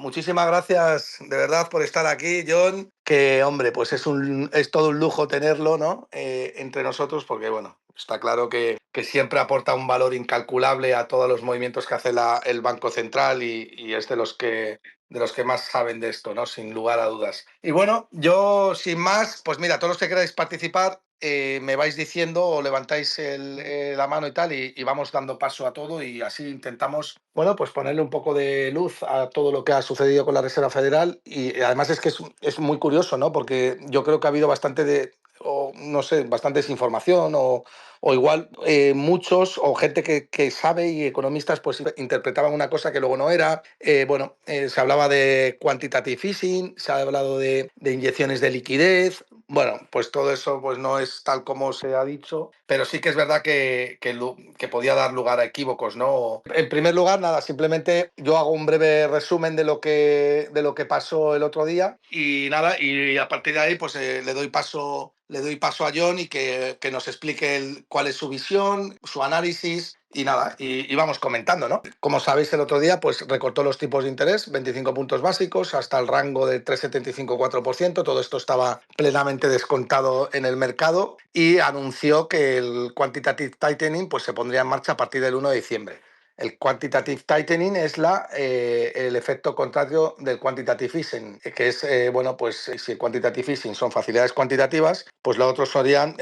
muchísimas gracias de verdad por estar aquí, John. Que, hombre, pues es todo un lujo tenerlo, ¿no? Entre nosotros, porque, bueno, está claro que siempre aporta un valor incalculable a todos los movimientos que hace el Banco Central y es de los que más saben de esto, ¿no? Sin lugar a dudas. Y bueno, yo sin más, pues mira, todos los que queráis participar, me vais diciendo o levantáis la mano y tal, y vamos dando paso a todo y así intentamos, bueno, pues ponerle un poco de luz a todo lo que ha sucedido con la Reserva Federal. Y además es que es muy curioso, ¿no? Porque yo creo que ha habido o no sé, bastante desinformación o igual muchos o gente que sabe y economistas pues interpretaban una cosa que luego no era. Se hablaba de quantitative easing, se ha hablado de inyecciones de liquidez. Bueno, pues todo eso pues no es tal como se ha dicho, pero sí que es verdad que podía dar lugar a equívocos, ¿no? En primer lugar, nada, simplemente yo hago un breve resumen de lo que pasó el otro día y nada, y a partir de ahí pues le doy paso a John y que nos explique cuál es su visión, su análisis y nada, y vamos comentando, ¿no? Como sabéis, el otro día pues recortó los tipos de interés, 25 puntos básicos, hasta el rango de 3,75-4%. Todo esto estaba plenamente descontado en el mercado y anunció que el quantitative tightening pues se pondría en marcha a partir del 1 de diciembre. El quantitative tightening es el efecto contrario del quantitative easing, que es, pues si el quantitative easing son facilidades cuantitativas, pues lo otro serían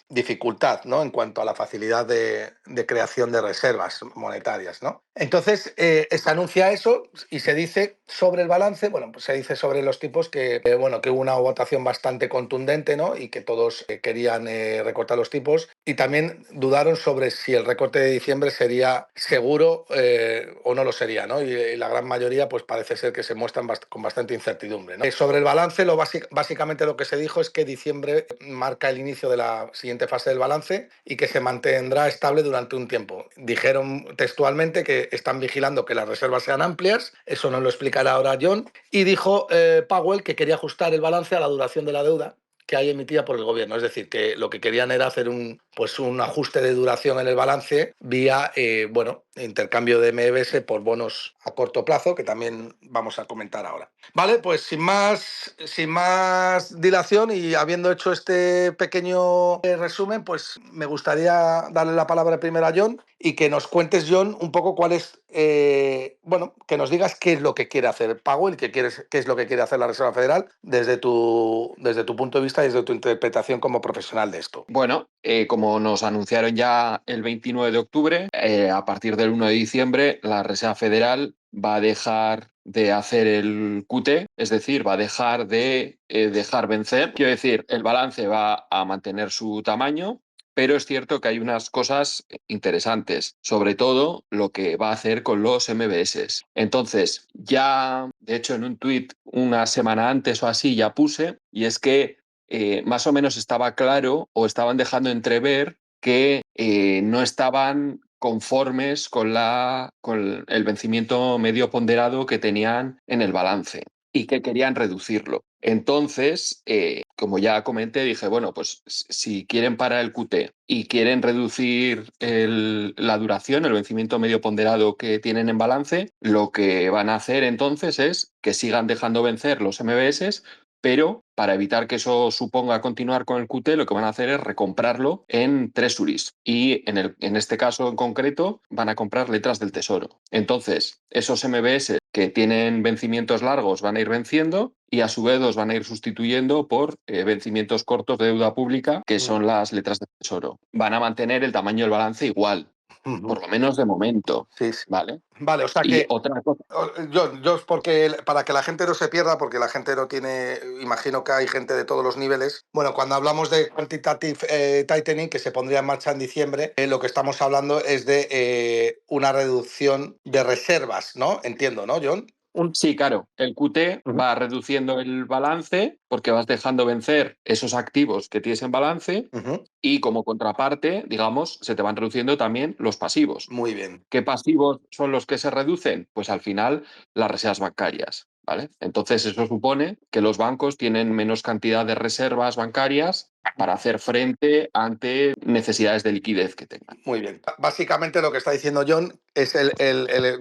dificultad, ¿no? En cuanto a la facilidad de creación de reservas monetarias, ¿no? Entonces, se anuncia eso y se dice sobre el balance, bueno, pues se dice sobre los tipos que hubo una votación bastante contundente, ¿no? Y que todos querían recortar los tipos y también dudaron sobre si el recorte de diciembre sería seguro o no lo sería, ¿no? Y la gran mayoría pues parece ser que se muestran con bastante incertidumbre, ¿no? Sobre el balance, básicamente lo que se dijo es que diciembre marca el inicio de la siguiente fase del balance y que se mantendrá estable durante un tiempo. Dijeron textualmente que están vigilando que las reservas sean amplias, eso nos lo explicará ahora John, y dijo Powell que quería ajustar el balance a la duración de la deuda que hay emitida por el gobierno. Es decir, que lo que querían era hacer un ajuste de duración en el balance vía intercambio de MBS por bonos a corto plazo, que también vamos a comentar ahora. Vale, pues sin más dilación y habiendo hecho este pequeño resumen, pues me gustaría darle la palabra primero a John y que nos cuentes, John, un poco cuál es, que nos digas qué es lo que quiere hacer Powell y qué es lo que quiere hacer la Reserva Federal desde tu punto de vista y desde tu interpretación como profesional de esto. Bueno, como nos anunciaron ya el 29 de octubre, a partir del 1 de diciembre, la Reserva Federal va a dejar de hacer el QT, es decir, va a dejar de dejar vencer. Quiero decir, el balance va a mantener su tamaño, pero es cierto que hay unas cosas interesantes, sobre todo lo que va a hacer con los MBS. Entonces, ya, de hecho, en un tuit una semana antes o así ya puse, y es que más o menos estaba claro o estaban dejando entrever que no estaban conformes con el vencimiento medio ponderado que tenían en el balance y que querían reducirlo. Entonces, como ya comenté, dije, bueno, pues si quieren parar el QT y quieren reducir la duración, el vencimiento medio ponderado que tienen en balance, lo que van a hacer entonces es que sigan dejando vencer los MBS, pero para evitar que eso suponga continuar con el QT, lo que van a hacer es recomprarlo en treasuries y en este caso en concreto van a comprar letras del Tesoro. Entonces, esos MBS que tienen vencimientos largos van a ir venciendo y a su vez los van a ir sustituyendo por vencimientos cortos de deuda pública, que son las letras del Tesoro. Van a mantener el tamaño del balance igual, por lo menos de momento. Sí, sí. ¿Vale? Vale, o sea Y que otra cosa. yo porque para que la gente no se pierda, porque la gente no tiene, imagino que hay gente de todos los niveles. Bueno, cuando hablamos de quantitative tightening que se pondría en marcha en diciembre, lo que estamos hablando es de una reducción de reservas, ¿no? Entiendo, ¿no, John? Sí, claro. El QT va reduciendo el balance porque vas dejando vencer esos activos que tienes en balance y como contraparte, digamos, se te van reduciendo también los pasivos. Muy bien. ¿Qué pasivos son los que se reducen? Pues al final las reservas bancarias. ¿vale? Entonces eso supone que los bancos tienen menos cantidad de reservas bancarias para hacer frente ante necesidades de liquidez que tengan. Muy bien. Básicamente lo que está diciendo John es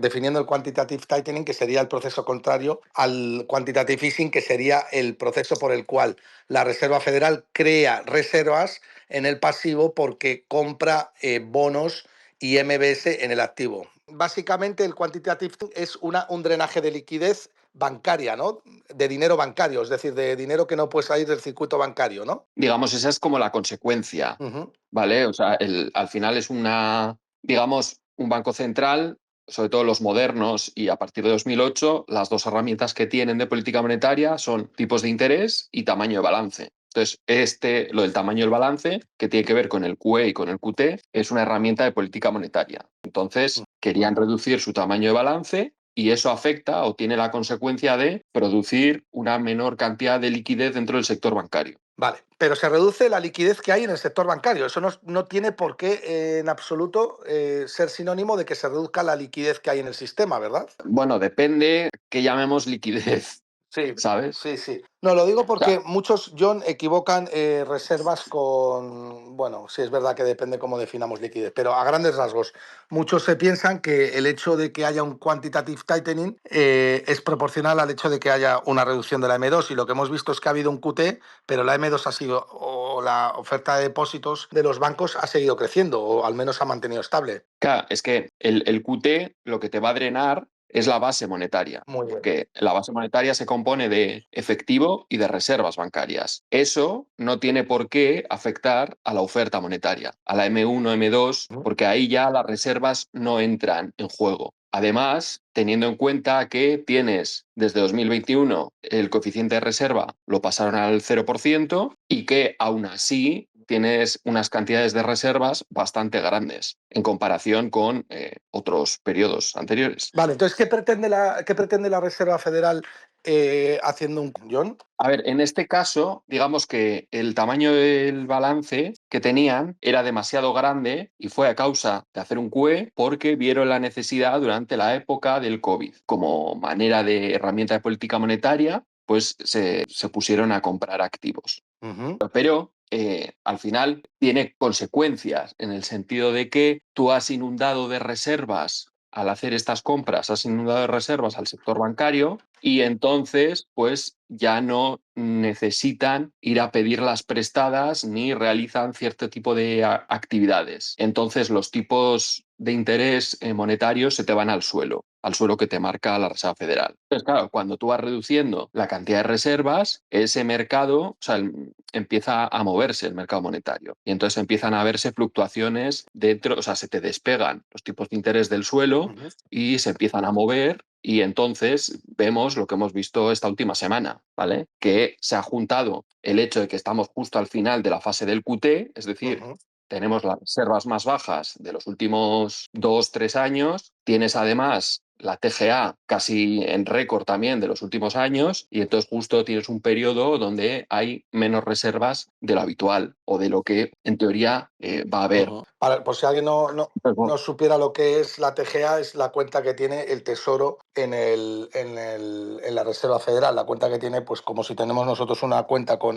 definiendo el quantitative tightening, que sería el proceso contrario al quantitative easing, que sería el proceso por el cual la Reserva Federal crea reservas en el pasivo porque compra bonos y MBS en el activo. Básicamente el quantitative easing es un drenaje de liquidez bancaria, ¿no? De dinero bancario, es decir, de dinero que no puede salir del circuito bancario, ¿no? Digamos, esa es como la consecuencia, ¿vale? O sea, al final es digamos, un banco central, sobre todo los modernos y a partir de 2008, las dos herramientas que tienen de política monetaria son tipos de interés y tamaño de balance. Entonces, lo del tamaño del balance, que tiene que ver con el QE y con el QT, es una herramienta de política monetaria. Entonces, querían reducir su tamaño de balance y eso afecta o tiene la consecuencia de producir una menor cantidad de liquidez dentro del sector bancario. Vale, pero se reduce la liquidez que hay en el sector bancario. Eso no tiene por qué en absoluto ser sinónimo de que se reduzca la liquidez que hay en el sistema, ¿verdad? Bueno, depende que llamemos liquidez, Sí, ¿sabes? sí, sí. No, lo digo O sea, porque muchos, John, equivocan reservas con, bueno, sí es verdad que depende cómo definamos liquidez, pero a grandes rasgos, muchos se piensan que el hecho de que haya un quantitative tightening es proporcional al hecho de que haya una reducción de la M2 y lo que hemos visto es que ha habido un QT, pero la M2 ha sido, o la oferta de depósitos de los bancos ha seguido creciendo o al menos se ha mantenido estable. claro, es que el QT lo que te va a drenar es la base monetaria, Muy bien. porque la base monetaria se compone de efectivo y de reservas bancarias. Eso no tiene por qué afectar a la oferta monetaria, a la M1, M2, porque ahí ya las reservas no entran en juego. Además, teniendo en cuenta que tienes desde 2021 el coeficiente de reserva lo pasaron al 0% y que aún así tienes unas cantidades de reservas bastante grandes en comparación con otros periodos anteriores. Vale, entonces, qué pretende la Reserva Federal haciendo un John? A ver, en este caso, digamos que el tamaño del balance que tenían era demasiado grande y fue a causa de hacer un QE porque vieron la necesidad durante la época del COVID. Como manera de herramienta de política monetaria, pues se pusieron a comprar activos. Pero al final tiene consecuencias en el sentido de que tú has inundado de reservas al hacer estas compras, has inundado de reservas al sector bancario y entonces pues ya no necesitan ir a pedirlas prestadas ni realizan cierto tipo de actividades. Entonces los tipos de interés monetarios se te van al suelo que te marca la Reserva Federal. Entonces, claro, cuando tú vas reduciendo la cantidad de reservas, ese mercado, o sea, empieza a moverse el mercado monetario y entonces empiezan a verse fluctuaciones dentro, o sea, se te despegan los tipos de interés del suelo y se empiezan a mover y entonces vemos lo que hemos visto esta última semana, ¿vale? Que se ha juntado el hecho de que estamos justo al final de la fase del QT, es decir, tenemos las reservas más bajas de los últimos 2, 3 años, tienes además la TGA casi en récord también de los últimos años y entonces justo tienes un periodo donde hay menos reservas de lo habitual o de lo que en teoría va a haber. Por si alguien Entonces, bueno, no supiera lo que es la TGA, es la cuenta que tiene el Tesoro en la Reserva Federal, la cuenta que tiene, pues como si tenemos nosotros una cuenta con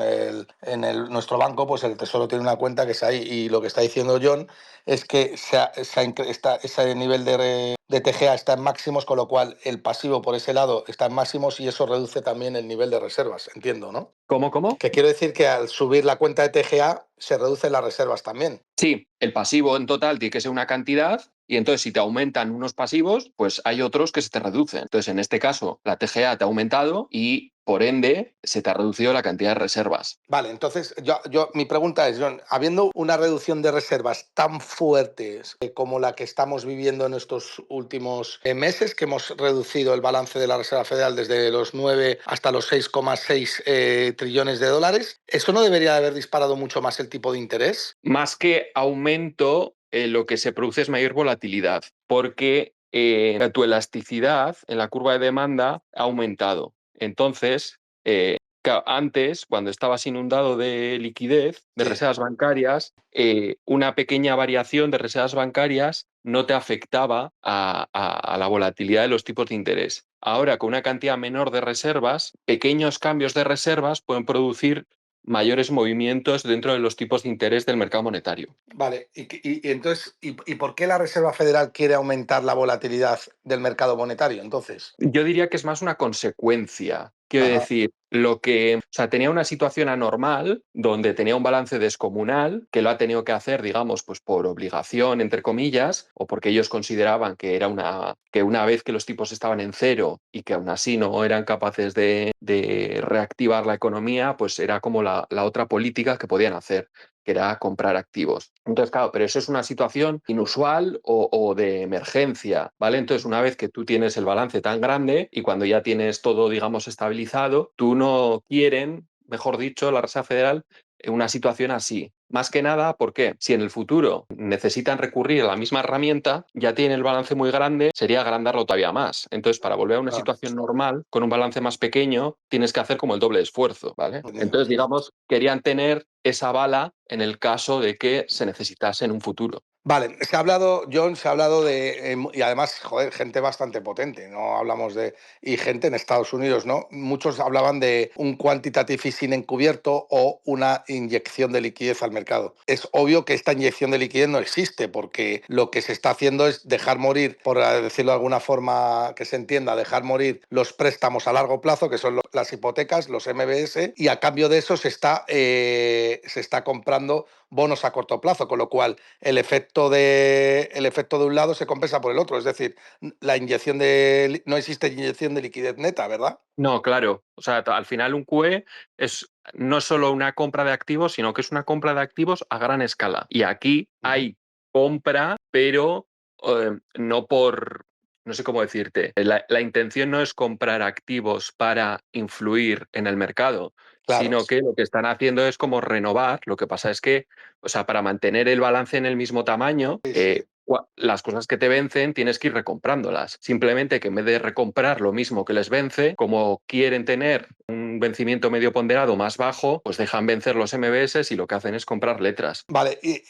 nuestro banco, pues el Tesoro tiene una cuenta que es ahí. Y lo que está diciendo John es que ese nivel de TGA está en máximos, con lo cual el pasivo por ese lado está en máximos y eso reduce también el nivel de reservas, entiendo, ¿no? ¿cómo? Que quiero decir que al subir la cuenta de TGA se reducen las reservas también. Sí, el pasivo en total tiene que ser una cantidad y entonces si te aumentan unos pasivos, pues hay otros que se te reducen. Entonces, en este caso, la TGA te ha aumentado y por ende se te ha reducido la cantidad de reservas. Vale, entonces mi pregunta es, John, habiendo una reducción de reservas tan fuertes como la que estamos viviendo en estos últimos meses, que hemos reducido el balance de la Reserva Federal desde los 9 hasta los 6,6 trillones de dólares, ¿eso no debería haber disparado mucho más el tipo de interés? Más que aumento, lo que se produce es mayor volatilidad, porque tu elasticidad en la curva de demanda ha aumentado. Entonces, antes, cuando estabas inundado de liquidez, de Sí. reservas bancarias, una pequeña variación de reservas bancarias no te afectaba a la volatilidad de los tipos de interés. Ahora, con una cantidad menor de reservas, pequeños cambios de reservas pueden producir mayores movimientos dentro de los tipos de interés del mercado monetario. Vale, y entonces, ¿y por qué la Reserva Federal quiere aumentar la volatilidad del mercado monetario entonces? Yo diría que es más una consecuencia. Quiero Ajá, decir, o sea, tenía una situación anormal donde tenía un balance descomunal que lo ha tenido que hacer, digamos, pues por obligación, entre comillas, o porque ellos consideraban que que una vez que los tipos estaban en cero y que aún así no eran capaces de reactivar la economía, pues era como la otra política que podían hacer, que era comprar activos. Entonces, claro, pero eso es una situación inusual o de emergencia, ¿vale? Entonces, una vez que tú tienes el balance tan grande y cuando ya tienes todo, digamos, estabilizado, tú no quieren, mejor dicho, la Reserva Federal, una situación así. Más que nada, porque si en el futuro necesitan recurrir a la misma herramienta, ya tienen el balance muy grande, sería agrandarlo todavía más. Entonces, para volver a una claro, situación normal, con un balance más pequeño, tienes que hacer como el doble esfuerzo, ¿vale? entiendo. Entonces, digamos, querían tener esa bala en el caso de que se necesitase en un futuro. Vale, se ha hablado, John, se ha hablado de, y además, joder, gente bastante potente, no hablamos de, y gente en Estados Unidos, ¿no? Muchos hablaban de un quantitative easing encubierto o una inyección de liquidez al mercado. Es obvio que esta inyección de liquidez no existe porque lo que se está haciendo es dejar morir, por decirlo de alguna forma que se entienda, dejar morir los préstamos a largo plazo, que son las hipotecas, los MBS, y a cambio de eso se está comprando bonos a corto plazo, con lo cual el efecto de un lado se compensa por el otro. Es decir, no existe inyección de liquidez neta, ¿verdad? No, claro. O sea, al final un QE es no solo una compra de activos, sino que es una compra de activos a gran escala. Y aquí Ujú. hay compra, pero no por, no sé cómo decirte, la intención no es comprar activos para influir en el mercado, Claro. sino que lo que están haciendo es como renovar. Lo que pasa es que, o sea, para mantener el balance en el mismo tamaño, Sí, sí. las cosas que te vencen tienes que ir recomprándolas. Simplemente que en vez de recomprar lo mismo que les vence, como quieren tener un vencimiento medio ponderado más bajo, pues dejan vencer los MBS y lo que hacen es comprar letras. Vale, y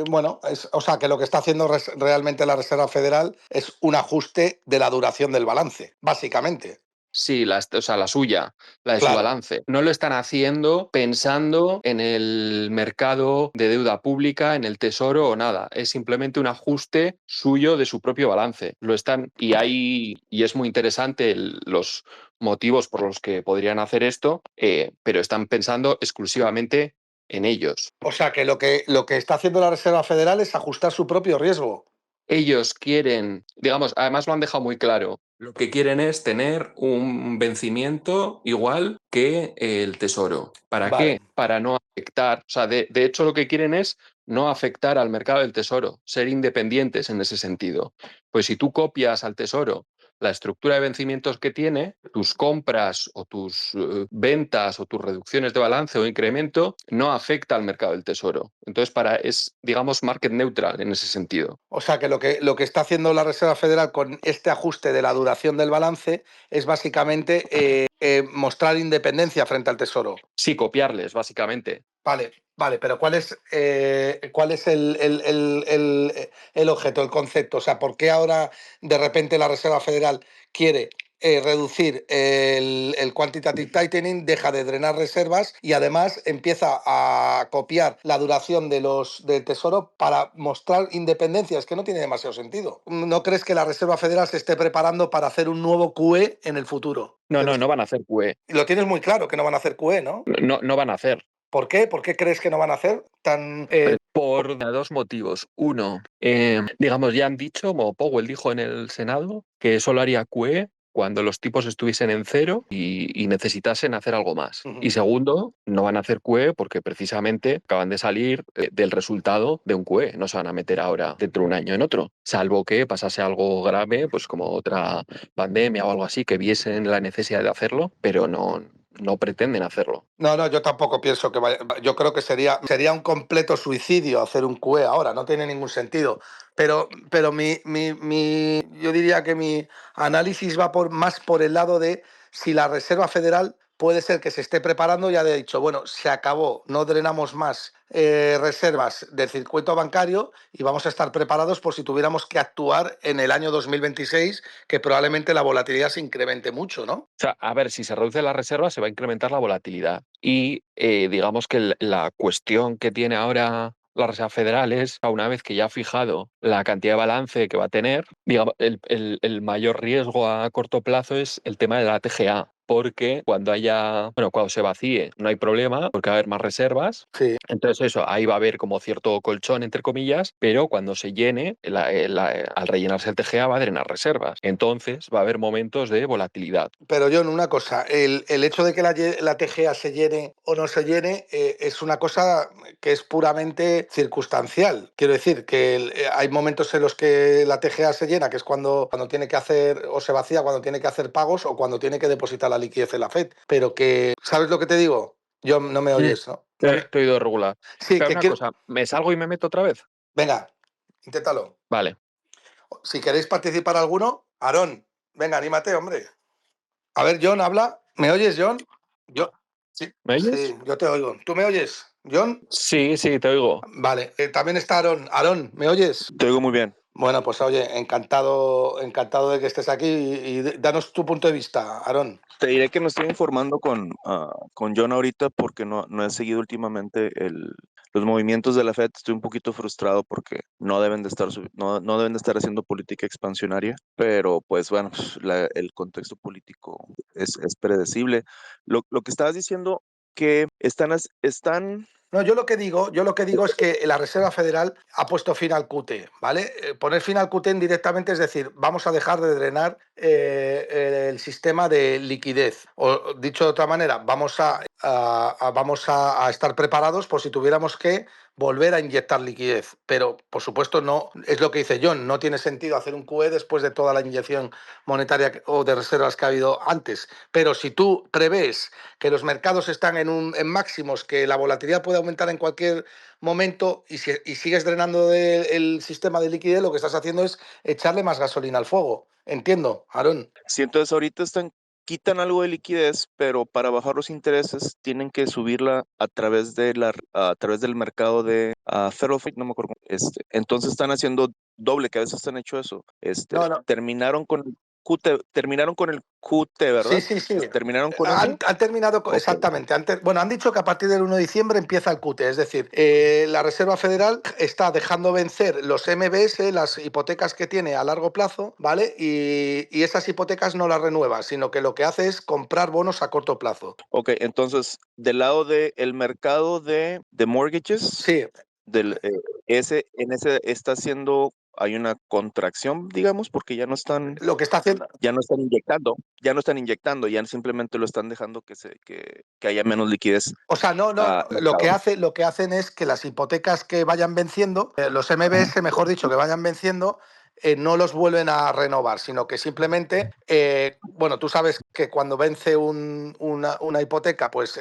bueno, o sea que lo que está haciendo realmente la Reserva Federal es un ajuste de la duración del balance, básicamente. Sí, o sea, la suya, la de su Claro. balance. No lo están haciendo pensando en el mercado de deuda pública, en el tesoro o nada. Es simplemente un ajuste suyo de su propio balance. Lo están, y es muy interesante los motivos por los que podrían hacer esto, pero están pensando exclusivamente en ellos. O sea que lo que está haciendo la Reserva Federal es ajustar su propio riesgo. Ellos quieren, digamos, además lo han dejado muy claro, lo que quieren es tener un vencimiento igual que el tesoro. ¿Para Vale. qué? Para no afectar, o sea, de hecho lo que quieren es no afectar al mercado del tesoro, ser independientes en ese sentido. Pues si tú copias al tesoro la estructura de vencimientos que tiene, tus compras o tus ventas o tus reducciones de balance o incremento no afecta al mercado del tesoro. Entonces, es, digamos, market neutral en ese sentido. O sea que lo que está haciendo la Reserva Federal con este ajuste de la duración del balance es básicamente mostrar independencia frente al Tesoro. Sí, copiarles, básicamente. Vale, vale, pero cuál es el objeto, el concepto? O sea, ¿por qué ahora de repente la Reserva Federal quiere reducir el quantitative tightening, deja de drenar reservas y además empieza a copiar la duración del tesoro para mostrar independencia? Es que no tiene demasiado sentido. ¿No crees que la Reserva Federal se esté preparando para hacer un nuevo QE en el futuro? No, no, no van a hacer QE. Lo tienes muy claro que no van a hacer QE, ¿no? No, no van a hacer. ¿Por qué? ¿Por qué crees que no van a hacer tan... Por dos motivos. Uno, digamos, ya han dicho, como Powell dijo en el Senado, que solo haría QE cuando los tipos estuviesen en cero y necesitasen hacer algo más. Ujú. Y segundo, no van a hacer QE porque precisamente acaban de salir del resultado de un QE. No se van a meter ahora dentro de un año en otro, salvo que pasase algo grave, pues como otra pandemia o algo así, que viesen la necesidad de hacerlo, pero no, no pretenden hacerlo. No, no, yo tampoco pienso que vaya. Yo creo que sería un completo suicidio hacer un QE ahora, no tiene ningún sentido. Pero yo diría que mi análisis va más por el lado de si la Reserva Federal puede ser que se esté preparando y haya dicho, bueno, se acabó, no drenamos más reservas del circuito bancario y vamos a estar preparados por si tuviéramos que actuar en el año 2026, que probablemente la volatilidad se incremente mucho, ¿no? O sea, a ver, si se reduce la reserva, se va a incrementar la volatilidad. Y digamos que la cuestión que tiene ahora la Reserva Federal es, una vez que ya ha fijado la cantidad de balance que va a tener, digamos, el mayor riesgo a corto plazo es el tema de la TGA. Porque cuando se vacíe, no hay problema, porque va a haber más reservas. Sí. Entonces eso, ahí va a haber como cierto colchón, entre comillas, pero cuando se llene, al rellenarse el TGA va a drenar reservas. Entonces va a haber momentos de volatilidad. Pero John, una cosa, el hecho de que la TGA se llene o no se llene es una cosa que es puramente circunstancial. Quiero decir que hay momentos en los que la TGA se llena, que es cuando tiene que hacer, o se vacía cuando tiene que hacer pagos o cuando tiene que depositar la liquidez en la FED. Pero que, ¿sabes lo que te digo? John, no me oyes, ¿no? Te he oído regular. Sí, Pero que una quiero... cosa, ¿me salgo y me meto otra vez? Venga, inténtalo. Vale. Si queréis participar alguno, Aarón, venga, anímate, hombre. A ver, John, habla. ¿Me oyes, John? Yo, sí, ¿Me oyes? sí, yo te oigo. ¿Tú me oyes, John? Sí, sí, te oigo. Vale. También está Aarón. Aarón, ¿me oyes? Te oigo muy bien. Bueno, pues oye, encantado de que estés aquí y danos tu punto de vista, Aarón. Te diré que me estoy informando con John ahorita porque no he seguido últimamente los movimientos de la Fed. Estoy un poquito frustrado porque no deben de estar haciendo política expansionaria, pero pues bueno, el contexto político es predecible. Lo que estabas diciendo que están. No, yo lo que digo es que la Reserva Federal ha puesto fin al QT, ¿vale? Poner fin al QT indirectamente es decir, vamos a dejar de drenar el sistema de liquidez. O dicho de otra manera, vamos a estar preparados por si tuviéramos que volver a inyectar liquidez. Pero, por supuesto, no es lo que dice John, no tiene sentido hacer un QE después de toda la inyección monetaria o de reservas que ha habido antes. Pero si tú prevés que los mercados están en máximos, que la volatilidad puede aumentar en cualquier momento y sigues drenando el sistema de liquidez, lo que estás haciendo es echarle más gasolina al fuego. Entiendo, Aarón. Sí, entonces ahorita quitan algo de liquidez, pero para bajar los intereses tienen que subirla a través del mercado de Federal Funds, no me acuerdo. Entonces están haciendo doble, que a veces han hecho eso. No, no. Terminaron con el QT, Sí, ¿verdad? sí, sí. ¿Terminaron con Han, eso? han terminado, Ok. exactamente. Bueno, han dicho que a partir del 1 de diciembre empieza el QT, es decir, la Reserva Federal está dejando vencer los MBS, las hipotecas que tiene a largo plazo, ¿vale? Y esas hipotecas no las renueva, sino que lo que hace es comprar bonos a corto plazo. Ok, entonces, del lado del mercado de mortgages, Sí, ese está haciendo, hay una contracción, digamos, porque lo que está haciendo. ya no están inyectando, ya simplemente lo están dejando que haya menos liquidez O sea, no, no, al mercado. lo que hacen es que las hipotecas que vayan venciendo, los MBS, mejor dicho, que vayan venciendo, no los vuelven a renovar, sino que simplemente, bueno, tú sabes que cuando vence una hipoteca, pues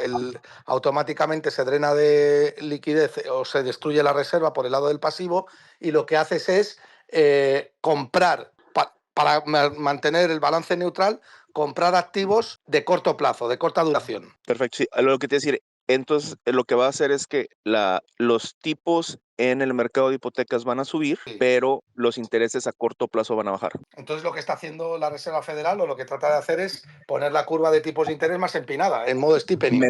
automáticamente se drena de liquidez o se destruye la reserva por el lado del pasivo y lo que haces es comprar para mantener el balance neutral, comprar activos de corto plazo, de corta duración. Perfecto, sí, lo que te decir, entonces lo que va a hacer es que los tipos en el mercado de hipotecas van a subir, Sí. pero los intereses a corto plazo van a bajar. Entonces lo que está haciendo la Reserva Federal o lo que trata de hacer es poner la curva de tipos de interés más empinada, en modo steepening.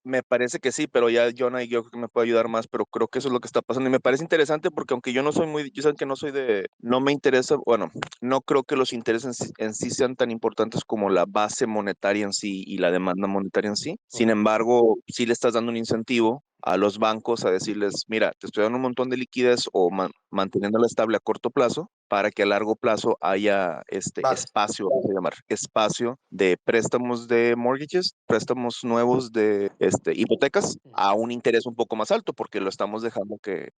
Me parece que sí, pero ya Jonah yo creo que me puede ayudar más, pero creo que eso es lo que está pasando y me parece interesante porque aunque yo sé que no me interesa, bueno, no creo que los intereses en sí sean tan importantes como la base monetaria en sí y la demanda monetaria en sí. Sin embargo, sí le estás dando un incentivo a los bancos a decirles, mira, te estoy dando un montón de liquidez o manteniéndola estable a corto plazo para que a largo plazo haya Vale. espacio, vamos a llamar, espacio de préstamos de mortgages, préstamos nuevos de hipotecas a un interés un poco más alto porque lo estamos dejando que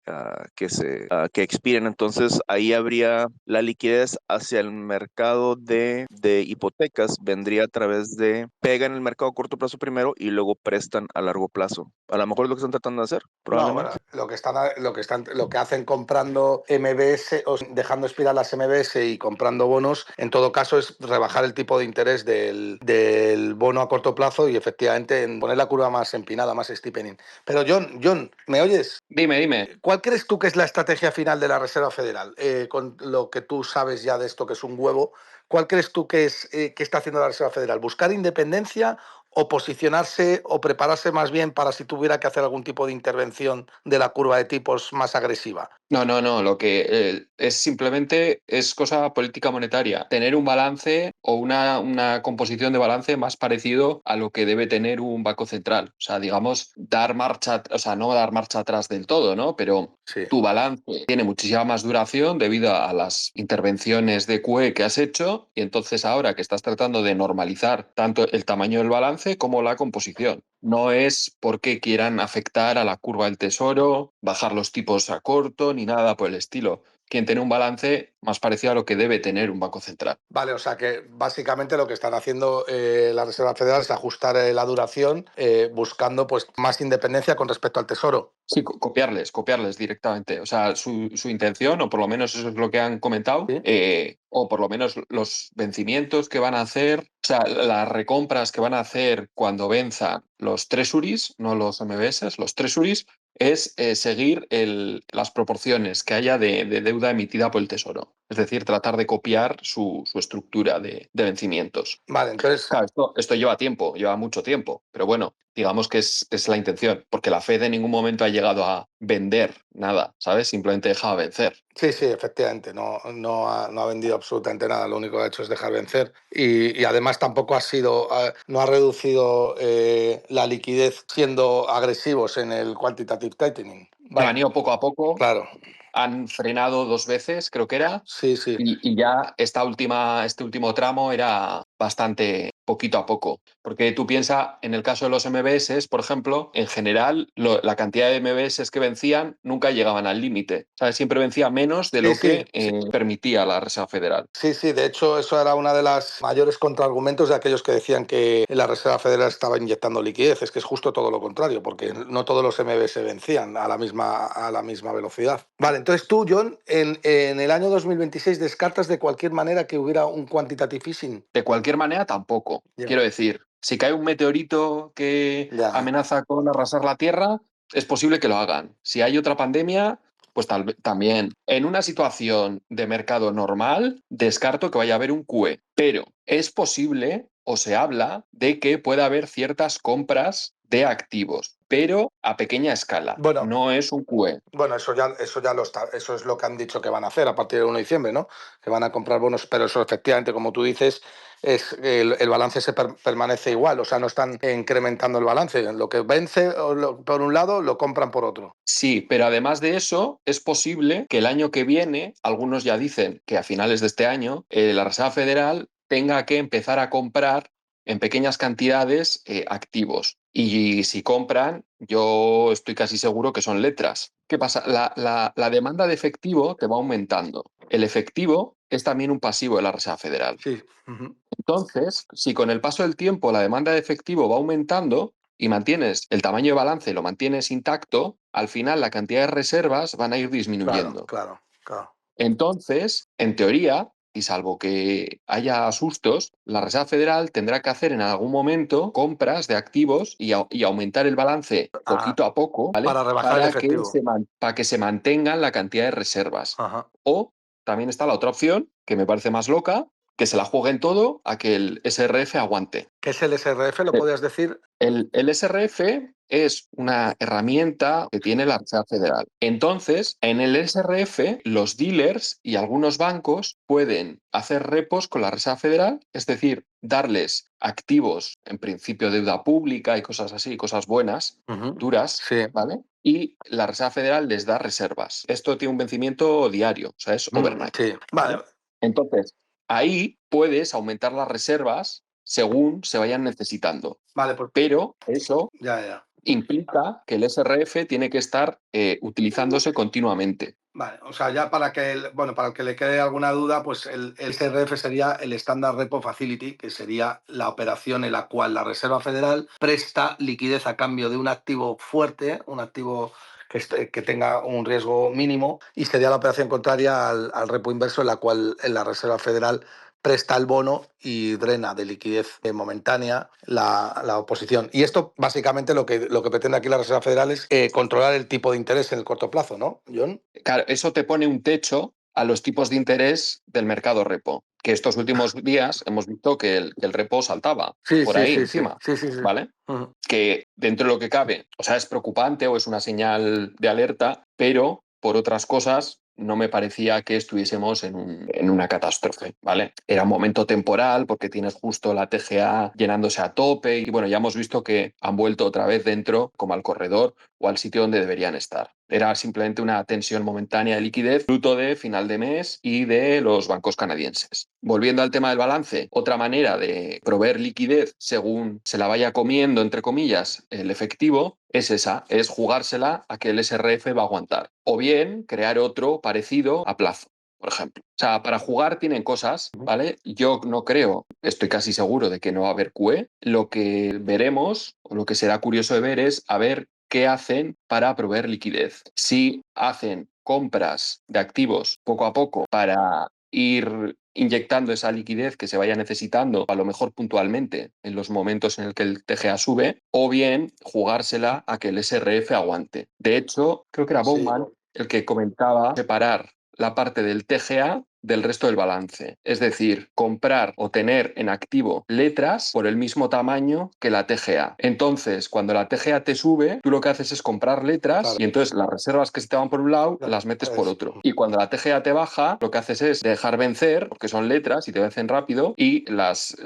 expiren. Entonces ahí habría la liquidez hacia el mercado de hipotecas, vendría a través de pegan el mercado a corto plazo primero y luego prestan a largo plazo. A lo mejor es lo que están tratando de hacer, No, bueno, probablemente. lo que hacen comprando MBS o dejando expirar las MBS y comprando bonos, en todo caso es rebajar el tipo de interés del bono a corto plazo y efectivamente en poner la curva más empinada, más steepening. Pero John, ¿me oyes? Dime, dime. ¿Cuál crees tú que es la estrategia final de la Reserva Federal? Con lo que tú sabes ya de esto, que es un huevo, ¿cuál crees tú que está haciendo la Reserva Federal? ¿Buscar independencia o posicionarse o prepararse más bien para si tuviera que hacer algún tipo de intervención de la curva de tipos más agresiva? No, no, no, lo que es simplemente es cosa política monetaria. Tener un balance o una composición de balance más parecido a lo que debe tener un banco central. O sea, digamos, o sea, no dar marcha atrás del todo, ¿no? Pero Sí. tu balance tiene muchísima más duración debido a las intervenciones de QE que has hecho y entonces ahora que estás tratando de normalizar tanto el tamaño del balance como la composición. No es porque quieran afectar a la curva del tesoro, bajar los tipos a corto, ni nada por el estilo. Quien tiene un balance más parecido a lo que debe tener un banco central. Vale, o sea que básicamente lo que están haciendo la Reserva Federal es ajustar la duración buscando pues más independencia con respecto al tesoro. Sí, copiarles directamente. O sea, su intención, o por lo menos eso es lo que han comentado, ¿Sí? o por lo menos los vencimientos que van a hacer, o sea, las recompras que van a hacer cuando venzan los treasuries, no los MBS, los treasuries, es seguir las proporciones que haya de deuda emitida por el Tesoro. Es decir, tratar de copiar su estructura de vencimientos. Vale, entonces Claro, esto lleva tiempo, lleva mucho tiempo, pero bueno, digamos que es la intención, porque la Fed en ningún momento ha llegado a vender nada, ¿sabes? Simplemente deja vencer. sí, sí, efectivamente, no ha vendido absolutamente nada, lo único que ha hecho es dejar vencer y además tampoco no ha reducido la liquidez siendo agresivos en el quantitative tightening. No, Vale, han ido poco a poco, claro, han frenado 2 veces, creo que era, sí, sí. y ya este último tramo era bastante poquito a poco. Porque tú piensas, en el caso de los MBS, por ejemplo, en general, la cantidad de MBS que vencían nunca llegaban al límite. ¿Sabes? Siempre vencía menos de Sí, lo sí, que permitía la Reserva Federal. sí, sí, de hecho eso era una de las mayores contraargumentos de aquellos que decían que la Reserva Federal estaba inyectando liquidez, es que es justo todo lo contrario, porque no todos los MB se vencían a la misma velocidad. Vale, entonces tú, John, en el año 2026 descartas de cualquier manera que hubiera un quantitative easing. De cualquier manera, tampoco. Ya, Quiero decir, si cae un meteorito que ya. amenaza con arrasar la Tierra, es posible que lo hagan. Si hay otra pandemia, pues tal vez también. En una situación de mercado normal, descarto que vaya a haber un QE, pero es posible o se habla de que pueda haber ciertas compras de activos, pero a pequeña escala. Bueno, No es un QE. Bueno, eso es lo que han dicho que van a hacer a partir del 1 de diciembre, ¿no? Que van a comprar bonos, pero eso efectivamente, como tú dices, el balance permanece igual, o sea, no están incrementando el balance. Lo que vence por un lado, lo compran por otro. Sí, pero además de eso, es posible que el año que viene, algunos ya dicen que a finales de este año, la Reserva Federal tenga que empezar a comprar en pequeñas cantidades activos. Y si compran, yo estoy casi seguro que son letras. ¿Qué pasa? La demanda de efectivo te va aumentando. El efectivo es también un pasivo de la Reserva Federal. Sí. Ujú. Entonces, si con el paso del tiempo la demanda de efectivo va aumentando y mantienes el tamaño de balance, lo mantienes intacto, al final la cantidad de reservas van a ir Claro, disminuyendo. claro, claro. Entonces, en teoría, y salvo que haya sustos, la Reserva Federal tendrá que hacer en algún momento compras de activos y aumentar el balance Ah, poquito a poco, ¿vale? para rebajar el efectivo. Para que se mantengan la cantidad de reservas. Ajá. O también está la otra opción, que me parece más loca, que se la jueguen todo a que el SRF aguante. ¿Qué es el SRF? ¿Lo podías decir? El SRF es una herramienta que tiene la Reserva Federal. Entonces, en el SRF, los dealers y algunos bancos pueden hacer repos con la Reserva Federal, es decir, darles activos, en principio deuda pública y cosas así, cosas buenas, Ujú. duras, Sí. ¿vale? Y la Reserva Federal les da reservas. Esto tiene un vencimiento diario, o sea, es overnight, Sí. ¿vale? Vale. Entonces, ahí puedes aumentar las reservas según se vayan necesitando. Vale, pues Pero eso ya, ya. implica que el SRF tiene que estar utilizándose continuamente. Vale, o sea, ya para el que le quede alguna duda, pues el SRF sería el Standard Repo Facility, que sería la operación en la cual la Reserva Federal presta liquidez a cambio de un activo fuerte, un activo que tenga un riesgo mínimo, y sería la operación contraria al repo inverso, en la cual la Reserva Federal presta el bono y drena de liquidez momentánea la oposición. Y esto básicamente lo que pretende aquí la Reserva Federal es controlar el tipo de interés en el corto plazo, ¿no, John? Claro, eso te pone un techo a los tipos de interés del mercado repo, que estos últimos días hemos visto que el repo saltaba Sí, por sí, ahí sí, sí, encima, sí, sí, sí. ¿vale? Uh-huh. Que dentro de lo que cabe, o sea, es preocupante o es una señal de alerta, pero por otras cosas no me parecía que estuviésemos en una catástrofe, ¿vale? Era un momento temporal porque tienes justo la TGA llenándose a tope y bueno, ya hemos visto que han vuelto otra vez dentro como al corredor o al sitio donde deberían estar. Era simplemente una tensión momentánea de liquidez, fruto de final de mes y de los bancos canadienses. Volviendo al tema del balance, otra manera de proveer liquidez según se la vaya comiendo, entre comillas, el efectivo, es esa, es jugársela a que el SRF va a aguantar. O bien crear otro parecido a plazo, por ejemplo. O sea, para jugar tienen cosas, ¿vale? Yo no creo, estoy casi seguro de que no va a haber QE. Lo que veremos, o lo que será curioso de ver, es a ver qué hacen para proveer liquidez. Si hacen compras de activos poco a poco para ir inyectando esa liquidez que se vaya necesitando, a lo mejor puntualmente, en los momentos en el que el TGA sube, o bien jugársela a que el SRF aguante. De hecho, creo que era Bowman el que comentaba separar la parte del TGA del resto del balance. Es decir, comprar o tener en activo letras por el mismo tamaño que la TGA. Entonces, cuando la TGA te sube, tú lo que haces es comprar letras, claro, y entonces las reservas que se te van por un lado las metes por otro. Y cuando la TGA te baja, lo que haces es dejar vencer, porque son letras y te vencen rápido, y las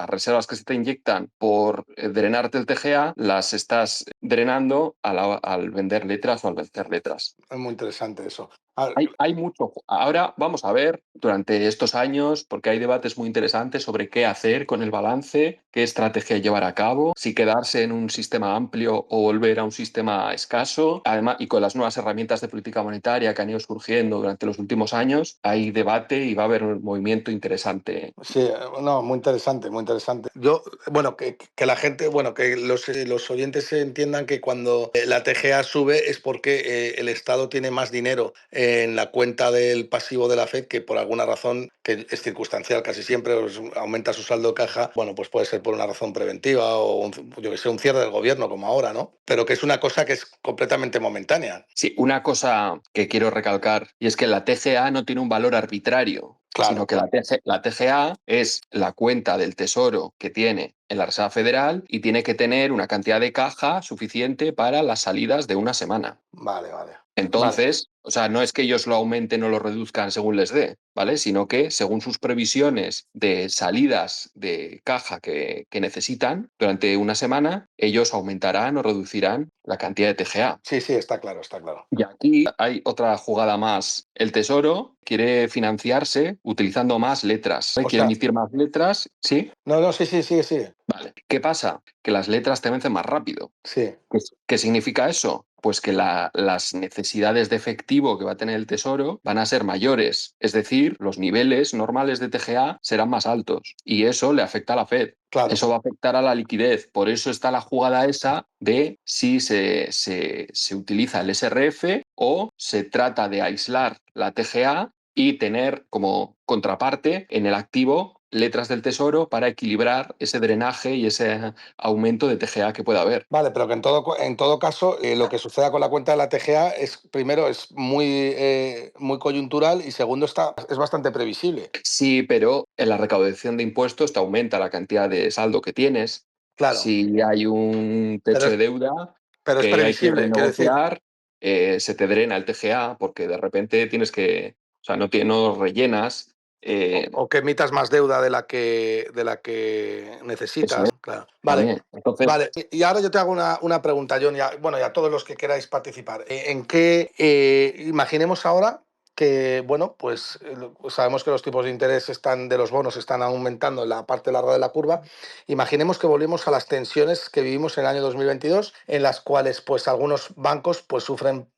reservas que se te inyectan por drenarte el TGA las estás drenando al vender letras o al vencer letras. Es muy interesante eso. Hay mucho. Ahora vamos a ver durante estos años, porque hay debates muy interesantes sobre qué hacer con el balance, qué estrategia llevar a cabo, si quedarse en un sistema amplio o volver a un sistema escaso. Además, y con las nuevas herramientas de política monetaria que han ido surgiendo durante los últimos años, hay debate y va a haber un movimiento interesante. Sí, no, muy interesante, muy interesante. Yo, bueno, que la gente, bueno, que los oyentes se entiendan que cuando la TGA sube es porque el Estado tiene más dinero en la cuenta del pasivo de la Fed, que por alguna razón, que es circunstancial casi siempre, pues, aumenta su saldo de caja. Bueno, pues puede ser por una razón preventiva o, yo que sé, un cierre del gobierno como ahora, ¿no? Pero que es una cosa que es completamente momentánea. Sí, una cosa que quiero recalcar, y es que la TGA no tiene un valor arbitrario, Claro, sino que la TGA es la cuenta del tesoro que tiene en la Reserva Federal y tiene que tener una cantidad de caja suficiente para las salidas de una semana. Vale, vale. Entonces, o sea, no es que ellos lo aumenten o lo reduzcan según les dé, ¿vale? Sino que según sus previsiones de salidas de caja que necesitan durante una semana, ellos aumentarán o reducirán la cantidad de TGA. Sí, sí, está claro, está claro. Y aquí hay otra jugada más. El Tesoro quiere financiarse utilizando más letras. O Quiere sea, emitir más letras, ¿sí? no, no, sí, sí, sí, sí. Vale. ¿Qué pasa? Que las letras te vencen más rápido. Sí. ¿Qué significa eso? Pues que las necesidades de efectivo que va a tener el Tesoro van a ser mayores. Es decir, los niveles normales de TGA serán más altos. Y eso le afecta a la Fed. Claro. Eso va a afectar a la liquidez. Por eso está la jugada esa de si se utiliza el SRF o se trata de aislar la TGA y tener como contraparte en el activo letras del Tesoro para equilibrar ese drenaje y ese aumento de TGA que pueda haber. Vale, pero que en todo caso, lo que suceda con la cuenta de la TGA es, primero, es muy coyuntural, y segundo, es bastante previsible. Sí, pero en la recaudación de impuestos te aumenta la cantidad de saldo que tienes. Claro, Si hay un pero techo de deuda pero es que hay que previsible, quiero decir. renegociar, se te drena el TGA porque de repente tienes que, o sea, no rellenas. O que emitas más deuda de la que Eso necesitas. es Claro. Vale, también. Entonces, vale. Y ahora yo te hago una pregunta, John, bueno, y a todos los que queráis participar. ¿En qué, imaginemos ahora que, bueno, pues sabemos que los tipos de interés de los bonos están aumentando en la parte larga de la curva? Imaginemos que volvemos a las tensiones que vivimos en el año 2022, en las cuales pues algunos bancos pues sufren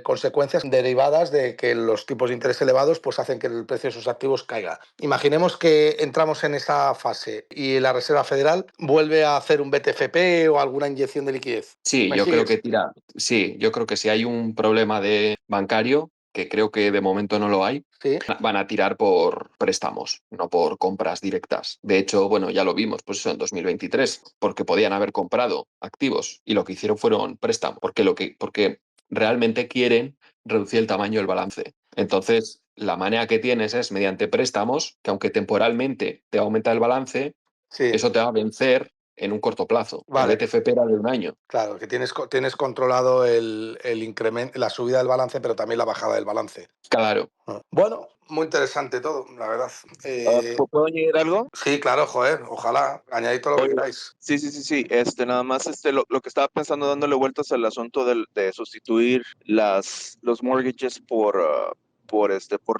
consecuencias derivadas de que los tipos de interés elevados pues hacen que el precio de sus activos caiga. Imaginemos que entramos en esa fase y la Reserva Federal vuelve a hacer un BTFP o alguna inyección de liquidez. Sí, ¿Me yo creo sigues? que sí, yo creo que si hay un problema de bancario, que creo que de momento no lo hay, Sí, van a tirar por préstamos, no por compras directas. De hecho, bueno, ya lo vimos, pues eso en 2023, porque podían haber comprado activos y lo que hicieron fueron préstamos, porque realmente quieren reducir el tamaño del balance. Entonces, la manera que tienes es mediante préstamos, que aunque temporalmente te va a aumentar el balance, sí, eso te va a vencer en un corto plazo. El vale. BTFP era de un año. Claro, que tienes controlado el incremento, la subida del balance, pero también la bajada del balance. Claro. Bueno, muy interesante todo, la verdad. ¿Puedo añadir algo? Sí, claro, joder, ojalá, añadid todo lo que Oye, queráis. sí. Nada más lo que estaba pensando dándole vueltas al asunto de sustituir los mortgages por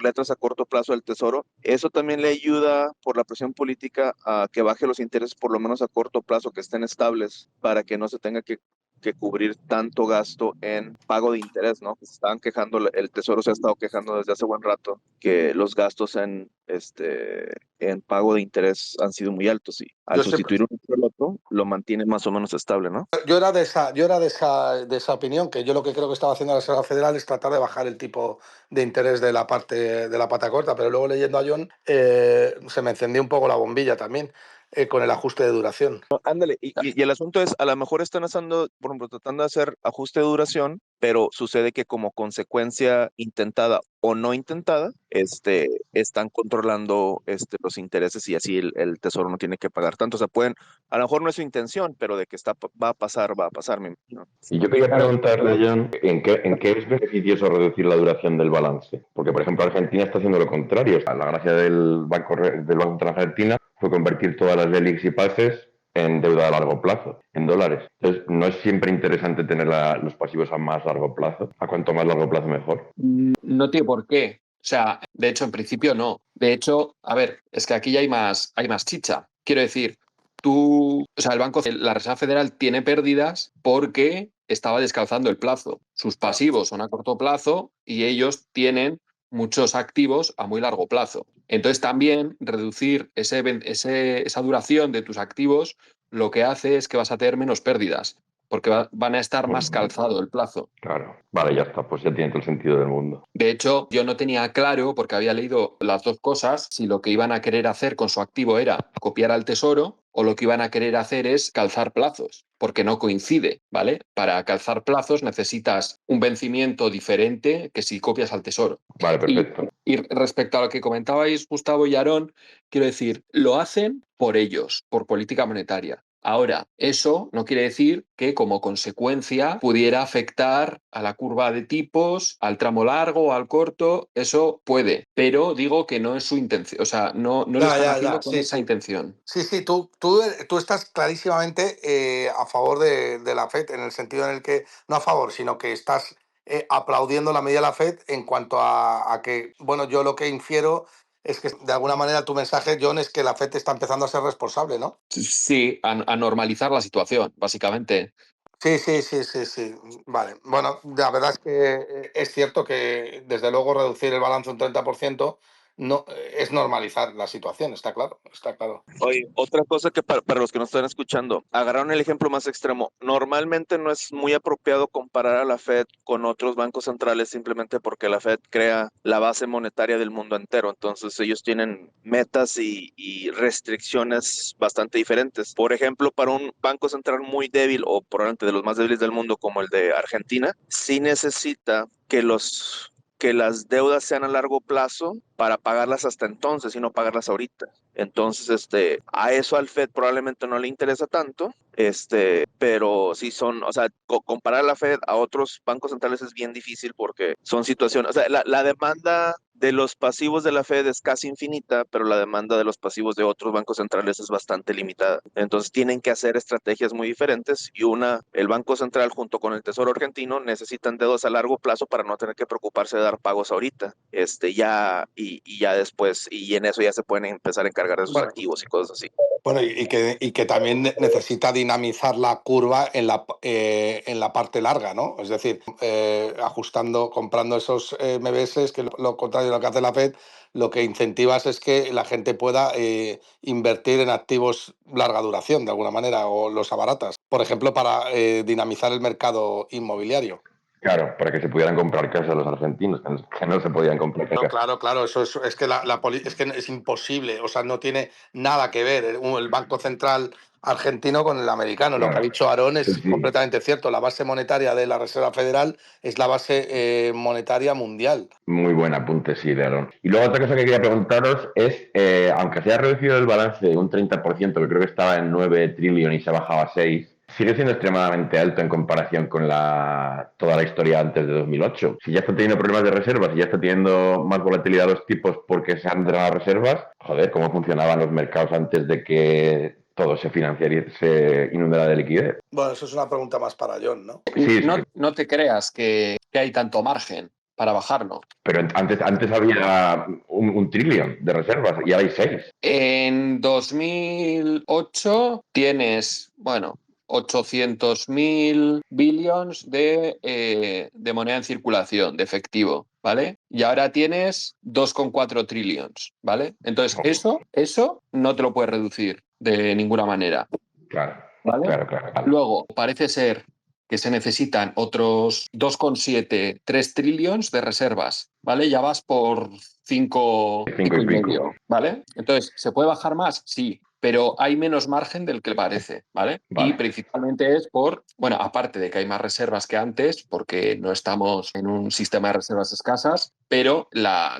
letras a corto plazo del Tesoro. Eso también le ayuda por la presión política a que baje los intereses por lo menos a corto plazo, que estén estables, para que no se tenga que cubrir tanto gasto en pago de interés, ¿no? Que se estaban quejando, el Tesoro se ha estado quejando desde hace buen rato que los gastos en pago de interés han sido muy altos y al Yo siempre, sustituir uno por el otro lo mantiene más o menos estable, ¿no? yo era de esa opinión, que yo lo que creo que estaba haciendo la Reserva Federal es tratar de bajar el tipo de interés de la parte de la pata corta, pero luego leyendo a John se me encendió un poco la bombilla también con el ajuste de duración. No, ándale, y el asunto es, a lo mejor están haciendo, por ejemplo, tratando de hacer ajuste de duración, pero sucede que como consecuencia intentada o no intentada, están controlando los intereses y así el tesoro no tiene que pagar tanto. O sea, a lo mejor no es su intención, pero de que va a pasar, me imagino. Y yo quería preguntarle, John, ¿en qué es beneficioso reducir la duración del balance? Porque, por ejemplo, Argentina está haciendo lo contrario. O sea, la gracia del Banco Central de Argentina fue convertir todas las LELIQs y pases en deuda a largo plazo, en dólares. Entonces, ¿no es siempre interesante tener los pasivos a más largo plazo? A cuanto más largo plazo, mejor. No tiene por qué. O sea, de hecho, en principio no. De hecho, a ver, es que aquí ya hay más chicha. Quiero decir, o sea, la Reserva Federal tiene pérdidas porque estaba descalzando el plazo. Sus pasivos son a corto plazo y ellos tienen muchos activos a muy largo plazo. Entonces, también reducir esa duración de tus activos lo que hace es que vas a tener menos pérdidas, porque van a estar más calzado el plazo. Claro. Vale, ya está. Pues ya tiene todo el sentido del mundo. De hecho, yo no tenía claro, porque había leído las dos cosas, si lo que iban a querer hacer con su activo era copiar al tesoro o lo que iban a querer hacer es calzar plazos, porque no coincide, ¿vale? Para calzar plazos necesitas un vencimiento diferente que si copias al tesoro. Vale, Y, perfecto. y respecto a lo que comentabais, Gustavo y Aarón, quiero decir, lo hacen por ellos, por política monetaria. Ahora, eso no quiere decir que como consecuencia pudiera afectar a la curva de tipos, al tramo largo o al corto, eso puede, pero digo que no es su intención, o sea, no lo Ya, están ya, ya, haciendo con sí, esa sí. intención. Sí, sí, tú estás clarísimamente a favor de la FED, en el sentido en el que, no a favor, sino que estás aplaudiendo la medida de la FED en cuanto a que, bueno, yo lo que infiero es que de alguna manera tu mensaje, John, es que la FED está empezando a ser responsable, ¿no? Sí, a normalizar la situación, básicamente. Sí, sí, sí, sí, sí. Vale. Bueno, la verdad es que es cierto que desde luego reducir el balance un 30% no, es normalizar la situación, está claro, está claro. Oye, otra cosa que para los que nos están escuchando, agarraron el ejemplo más extremo. Normalmente no es muy apropiado comparar a la Fed con otros bancos centrales simplemente porque la Fed crea la base monetaria del mundo entero. Entonces ellos tienen metas y restricciones bastante diferentes. Por ejemplo, para un banco central muy débil o probablemente de los más débiles del mundo como el de Argentina, sí necesita que las deudas sean a largo plazo para pagarlas hasta entonces y no pagarlas ahorita. Entonces, a eso al Fed probablemente no le interesa tanto, pero sí son, o sea, comparar a la Fed a otros bancos centrales es bien difícil porque son situaciones, o sea, la demanda de los pasivos de la Fed es casi infinita, pero la demanda de los pasivos de otros bancos centrales es bastante limitada. Entonces tienen que hacer estrategias muy diferentes y el Banco Central junto con el Tesoro Argentino necesitan deudas a largo plazo para no tener que preocuparse de dar pagos ahorita. Ya después, y en eso ya se pueden empezar a encargar de sus Vale. activos y cosas así. Bueno, y que también necesita dinamizar la curva en la parte larga, ¿no? Es decir, ajustando, comprando esos MBS, que lo contrario de lo que hace la Fed, lo que incentivas es que la gente pueda invertir en activos larga duración, de alguna manera, o los abaratas. Por ejemplo, para dinamizar el mercado inmobiliario. Claro, para que se pudieran comprar casas los argentinos, que no se podían comprar No, casas. claro, eso es que es que es imposible, o sea, no tiene nada que ver el Banco Central argentino con el americano. Lo que ha Claro. dicho Aarón Sí, es sí. completamente cierto. La base monetaria de la Reserva Federal es la base monetaria mundial. Muy buen apunte, sí, de Aaron. Y luego otra cosa que quería preguntaros es, aunque se haya reducido el balance un 30%, que creo que estaba en 9 trillones y se ha bajado a 6, sigue siendo extremadamente alto en comparación con toda la historia antes de 2008. Si ya está teniendo problemas de reservas, si ya está teniendo más volatilidad los tipos porque se han drenado reservas, joder, ¿cómo funcionaban los mercados antes de que todo se financiara y se inundara de liquidez? Bueno, eso es una pregunta más para John, ¿no? Sí, No, sí, no te creas que hay tanto margen para bajarlo. pero antes había un trillón de reservas y ahora hay 6. En 2008 tienes, bueno, 800.000 billions de moneda en circulación, de efectivo, ¿vale? Y ahora tienes 2,4 trillions, ¿vale? Entonces, eso no te lo puedes reducir de ninguna manera, Claro, ¿vale? claro. Luego, parece ser que se necesitan otros 2,7, 3 trillions de reservas, ¿vale? Ya vas por 5, 5 y y pico. medio, ¿vale? Entonces, ¿se puede bajar más? Sí, pero hay menos margen del que parece, ¿vale? Vale. Y principalmente es bueno, aparte de que hay más reservas que antes, porque no estamos en un sistema de reservas escasas, pero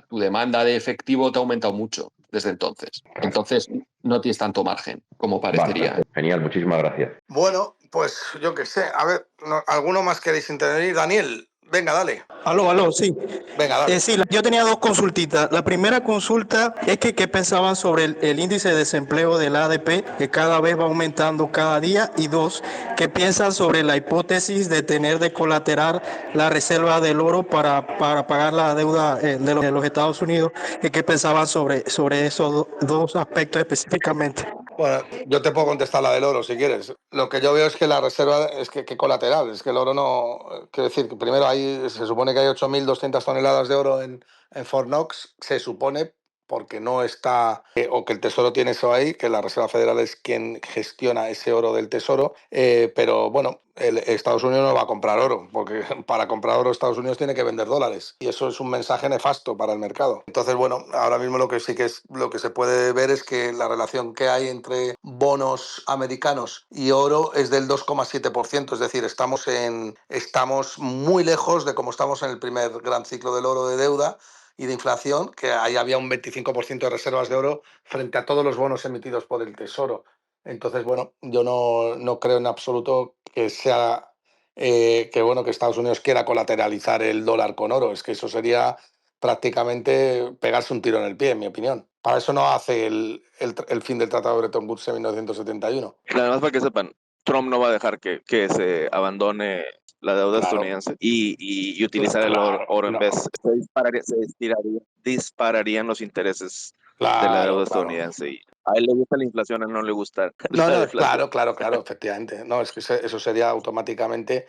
tu demanda de efectivo te ha aumentado mucho desde entonces. Entonces, no tienes tanto margen como parecería. Vale, genial, muchísimas gracias. Bueno, pues yo qué sé. A ver, ¿alguno más queréis intervenir? Daniel, venga, dale. Aló, sí. Venga, dale. Sí, yo tenía dos consultitas. La primera consulta es que qué pensaban sobre el índice de desempleo del ADP, que cada vez va aumentando cada día. Y dos, qué piensan sobre la hipótesis de tener de colateral la reserva del oro para pagar la deuda de los Estados Unidos. Y qué pensaban sobre esos dos aspectos específicamente. Bueno, yo te puedo contestar la del oro si quieres. Lo que yo veo es que la reserva es que colateral, es que el oro no. Quiero decir, que primero se supone que hay 8.200 toneladas de oro en Fort Knox, se supone, porque no está, o que el Tesoro tiene eso ahí, que la Reserva Federal es quien gestiona ese oro del Tesoro, pero bueno, Estados Unidos no va a comprar oro, porque para comprar oro Estados Unidos tiene que vender dólares, y eso es un mensaje nefasto para el mercado. Entonces, bueno, ahora mismo lo que sí que es, lo que se puede ver es que la relación que hay entre bonos americanos y oro es del 2,7%, es decir, estamos muy lejos de cómo estamos en el primer gran ciclo del oro de deuda y de inflación, que ahí había un 25% de reservas de oro frente a todos los bonos emitidos por el Tesoro. Entonces, bueno, yo no creo en absoluto que sea bueno, que Estados Unidos quiera colateralizar el dólar con oro. Es que eso sería prácticamente pegarse un tiro en el pie, en mi opinión. Para eso no hace el fin del Tratado de Bretton Woods en 1971. Además, para que sepan, Trump no va a dejar que se abandone la deuda estadounidense y utilizar el oro en vez. Dispararían los intereses de la deuda estadounidense. Y a él le gusta la inflación, a él no le gusta la deflación. Claro, efectivamente. No, es que eso sería automáticamente,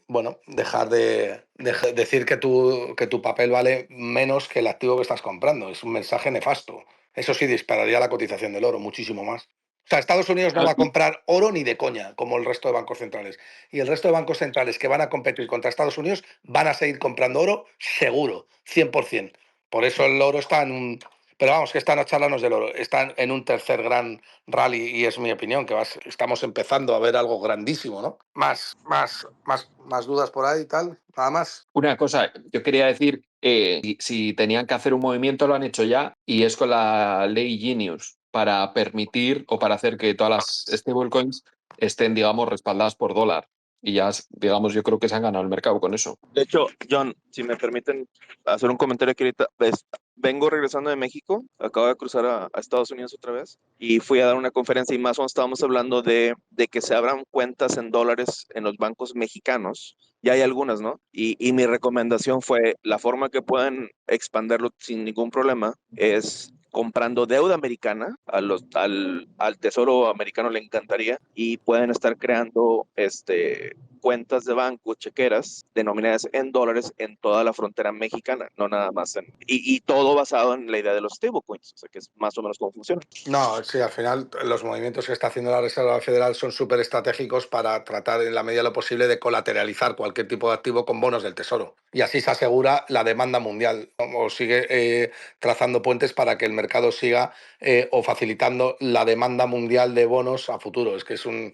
bueno, dejar de decir que tu papel vale menos que el activo que estás comprando. Es un mensaje nefasto. Eso sí dispararía la cotización del oro muchísimo más. O sea, Estados Unidos no va a comprar oro ni de coña, como el resto de bancos centrales. Y el resto de bancos centrales que van a competir contra Estados Unidos van a seguir comprando oro seguro, 100%. Por eso el oro está en un... Pero vamos, que esta no charlarnos del oro, están en un tercer gran rally y es mi opinión, que estamos empezando a ver algo grandísimo, ¿no? Más dudas por ahí y tal, nada más. Una cosa, yo quería decir, si tenían que hacer un movimiento lo han hecho ya y es con la ley Genius para permitir o para hacer que todas las stablecoins estén, digamos, respaldadas por dólar. Y ya, digamos, yo creo que se han ganado el mercado con eso. De hecho, John, si me permiten hacer un comentario aquí ahorita, vengo regresando de México, acabo de cruzar a Estados Unidos otra vez y fui a dar una conferencia y más o menos estábamos hablando de que se abran cuentas en dólares en los bancos mexicanos. Ya hay algunas, ¿no? Y mi recomendación fue la forma que pueden expanderlo sin ningún problema es comprando deuda americana, al Tesoro americano le encantaría, y pueden estar creando cuentas de banco, chequeras, denominadas en dólares en toda la frontera mexicana, no nada más y todo basado en la idea de los stablecoins, o sea que es más o menos cómo funciona. No, sí, al final los movimientos que está haciendo la Reserva Federal son súper estratégicos para tratar en la medida de lo posible de colateralizar cualquier tipo de activo con bonos del Tesoro. Y así se asegura la demanda mundial, ¿no? O sigue trazando puentes para que el mercado siga o facilitando la demanda mundial de bonos a futuro. Es que son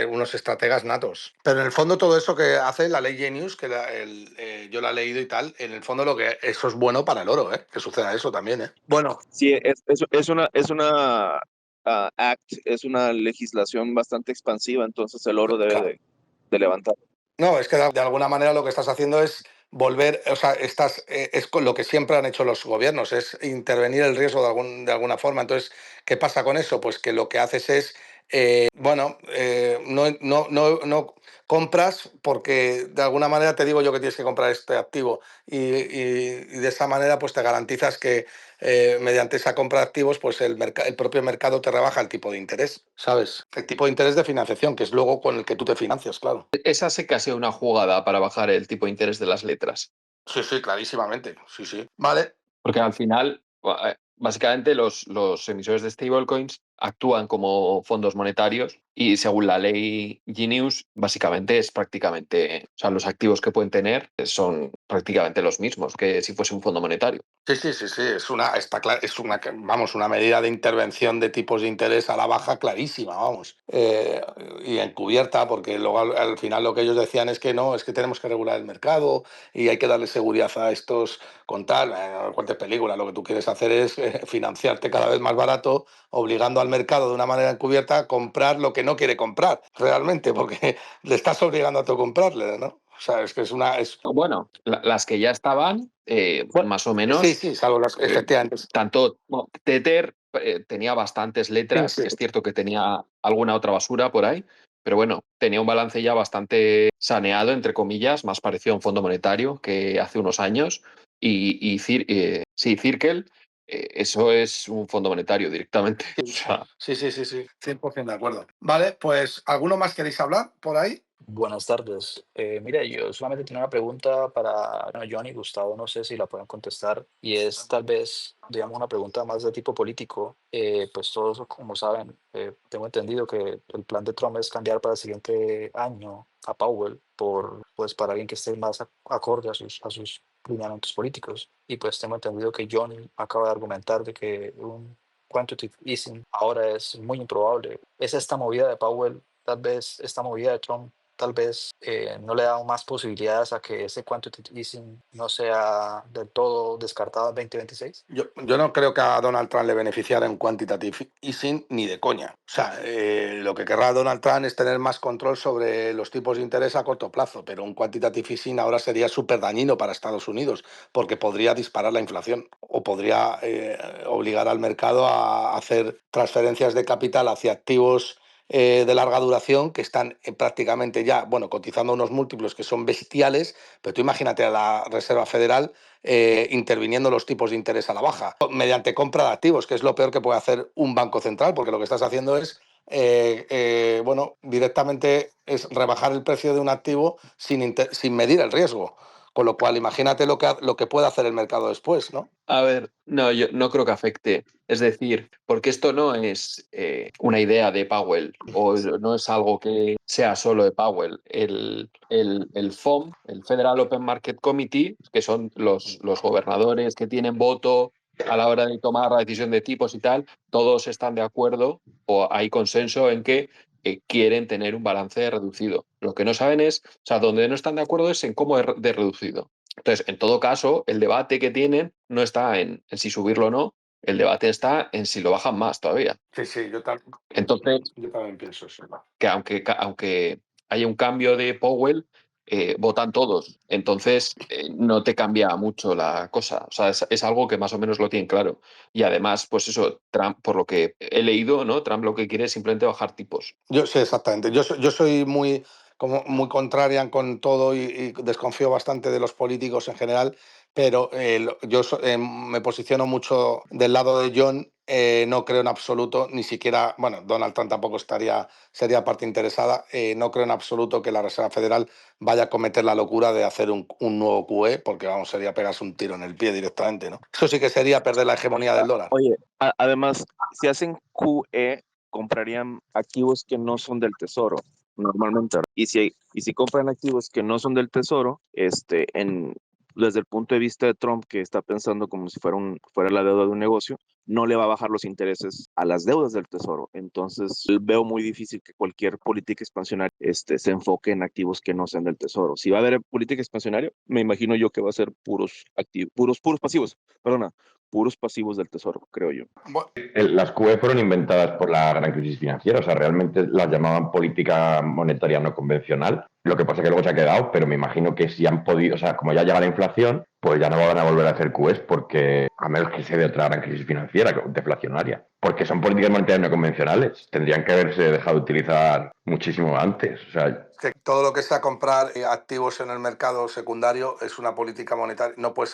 unos estrategas natos. Pero en el fondo todo eso que hace la ley Genius, que yo la he leído y tal, en el fondo eso es bueno para el oro, que suceda eso también. Bueno, Sí, es una legislación bastante expansiva, entonces el oro debe claro. de levantar. No, es que de alguna manera lo que estás haciendo es volver, o sea, es con lo que siempre han hecho los gobiernos, es intervenir el riesgo de alguna forma. Entonces, ¿qué pasa con eso? Pues que lo que haces es, no compras porque de alguna manera te digo yo que tienes que comprar este activo y de esa manera pues te garantizas que mediante esa compra de activos pues el propio mercado te rebaja el tipo de interés, ¿sabes? El tipo de interés de financiación, que es luego con el que tú te financias, claro. Esa sí que ha sido una jugada para bajar el tipo de interés de las letras. Sí, sí, clarísimamente. Sí, sí. Vale. Porque al final, básicamente, los emisores de stablecoins actúan como fondos monetarios y según la ley Genius, básicamente es prácticamente, o sea, los activos que pueden tener son prácticamente los mismos que si fuese un fondo monetario. Sí, sí, sí, sí. Está claro, vamos, una medida de intervención de tipos de interés a la baja clarísima, vamos. Y encubierta, porque luego al final lo que ellos decían es que no, es que tenemos que regular el mercado y hay que darle seguridad a estos con tal. Cualquier película, lo que tú quieres hacer es financiarte cada vez más barato, obligando al mercado de una manera encubierta a comprar lo que no quiere comprar realmente, porque le estás obligando a tu comprarle, ¿no? O sea, es que Bueno, las que ya estaban, bueno, más o sí, menos, sí, salvo efectivamente. tanto bueno, Tether tenía bastantes Sí, letras, sí. es cierto que tenía alguna otra basura por ahí, pero bueno, tenía un balance ya bastante saneado, entre comillas, más parecido a un fondo monetario que hace unos años. Sí, Circle, eso es un fondo monetario directamente. O sea, Sí, sí, sí, sí, 100% de acuerdo. Vale, pues ¿alguno más queréis hablar por ahí? Buenas tardes. Mira, yo solamente tenía una pregunta para bueno, John y Gustavo, no sé si la pueden contestar, y es tal vez, digamos, una pregunta más de tipo político. Pues todos, como saben, tengo entendido que el plan de Trump es cambiar para el siguiente año a Powell pues, para alguien que esté más acorde a sus lineamientos políticos. Y pues tengo entendido que John acaba de argumentar de que un quantitative easing ahora es muy improbable. ¿Es esta movida de Powell, tal vez esta movida de Trump, tal vez no le da más posibilidades a que ese quantitative easing no sea del todo descartado en 2026? Yo no creo que a Donald Trump le beneficiara en quantitative easing ni de coña. O sea, lo que querrá Donald Trump es tener más control sobre los tipos de interés a corto plazo, pero un quantitative easing ahora sería súper dañino para Estados Unidos porque podría disparar la inflación o podría obligar al mercado a hacer transferencias de capital hacia activos de larga duración que están prácticamente ya, bueno, cotizando unos múltiplos que son bestiales, pero tú imagínate a la Reserva Federal interviniendo los tipos de interés a la baja, mediante compra de activos, que es lo peor que puede hacer un banco central, porque lo que estás haciendo es, bueno, directamente es rebajar el precio de un activo sin medir el riesgo. Con lo cual, imagínate lo que puede hacer el mercado después, ¿no? a ver, no, yo no creo que afecte. Es decir, porque esto no es una idea de Powell o no es algo que sea solo de Powell. El FOM, el Federal Open Market Committee, que son los gobernadores que tienen voto a la hora de tomar la decisión de tipos y tal, todos están de acuerdo o hay consenso en que quieren tener un balance reducido. Lo que no saben es, o sea, donde no están de acuerdo es en cómo de reducido. Entonces, en todo caso, el debate que tienen no está en si subirlo o no, el debate está en si lo bajan más todavía. Sí, sí, Entonces, yo también pienso eso. que aunque haya un cambio de Powell, votan todos. Entonces, no te cambia mucho la cosa. O sea, es algo que más o menos lo tienen claro. Y además, pues eso, Trump, por lo que he leído, ¿no? Trump lo que quiere es simplemente bajar tipos. Yo sí, exactamente. Yo soy muy contraria con todo y desconfío bastante de los políticos en general, pero yo me posiciono mucho del lado de John. No creo en absoluto, ni siquiera, bueno, Donald Trump tampoco sería parte interesada. No creo en absoluto que la Reserva Federal vaya a cometer la locura de hacer un nuevo QE, porque vamos, sería pegarse un tiro en el pie directamente, ¿no? Eso sí que sería perder la hegemonía del dólar. Oye, además, si hacen QE, comprarían activos que no son del tesoro, normalmente. Y si compran activos que no son del tesoro, desde el punto de vista de Trump, que está pensando como si fuera la deuda de un negocio, no le va a bajar los intereses a las deudas del tesoro. Entonces, veo muy difícil que cualquier política expansionaria se enfoque en activos que no sean del tesoro. Si va a haber política expansionaria, me imagino yo que va a ser puros activos, puros pasivos, perdona, puros pasivos del tesoro, creo yo. Las QE fueron inventadas por la gran crisis financiera, o sea, realmente las llamaban política monetaria no convencional. Lo que pasa es que luego se ha quedado, pero me imagino que si han podido, o sea, como ya llega la inflación, pues ya no van a volver a hacer QEs porque, a menos que se dé otra gran crisis financiera, deflacionaria, porque son políticas monetarias no convencionales. Tendrían que haberse dejado de utilizar muchísimo antes. O sea, que todo lo que sea comprar activos en el mercado secundario es una política monetaria. No puede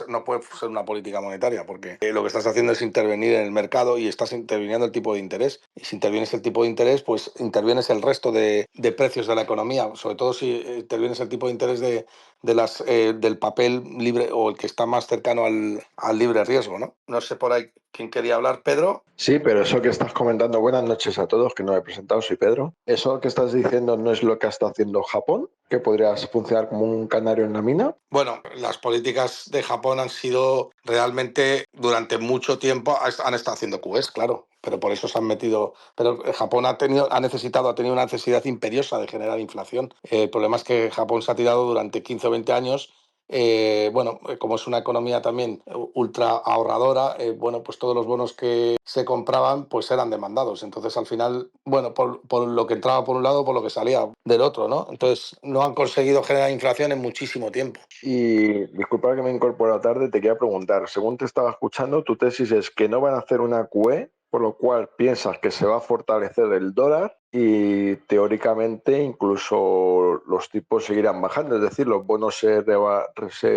ser una política monetaria, porque lo que estás haciendo es intervenir en el mercado y estás interviniendo el tipo de interés. Y si intervienes el tipo de interés, pues intervienes el resto de precios de la economía, sobre todo si intervienes el tipo de interés del papel libre o el que está más cercano al libre riesgo, ¿no? No sé por ahí quién quería hablar, Pedro. Sí, pero eso que estás comentando, buenas noches a todos, que no me he presentado, soy Pedro. Eso que estás diciendo no es lo que está haciendo Japón, que podrías funcionar como un canario en la mina. Bueno, las políticas de Japón han sido realmente durante mucho tiempo, han estado haciendo QEs, claro, pero por eso se han metido. Pero Japón ha tenido una necesidad imperiosa de generar inflación. El problema es que Japón se ha tirado durante 15 o 20 años. Bueno, como es una economía también ultra ahorradora, bueno, pues todos los bonos que se compraban pues eran demandados. Entonces al final, bueno, por lo que entraba por un lado, por lo que salía del otro, ¿no? Entonces no han conseguido generar inflación en muchísimo tiempo. Y disculpa que me incorporo tarde, te quería preguntar, según te estaba escuchando, tu tesis es que no van a hacer una QE, por lo cual piensas que se va a fortalecer el dólar y teóricamente incluso los tipos seguirán bajando, es decir, los bonos se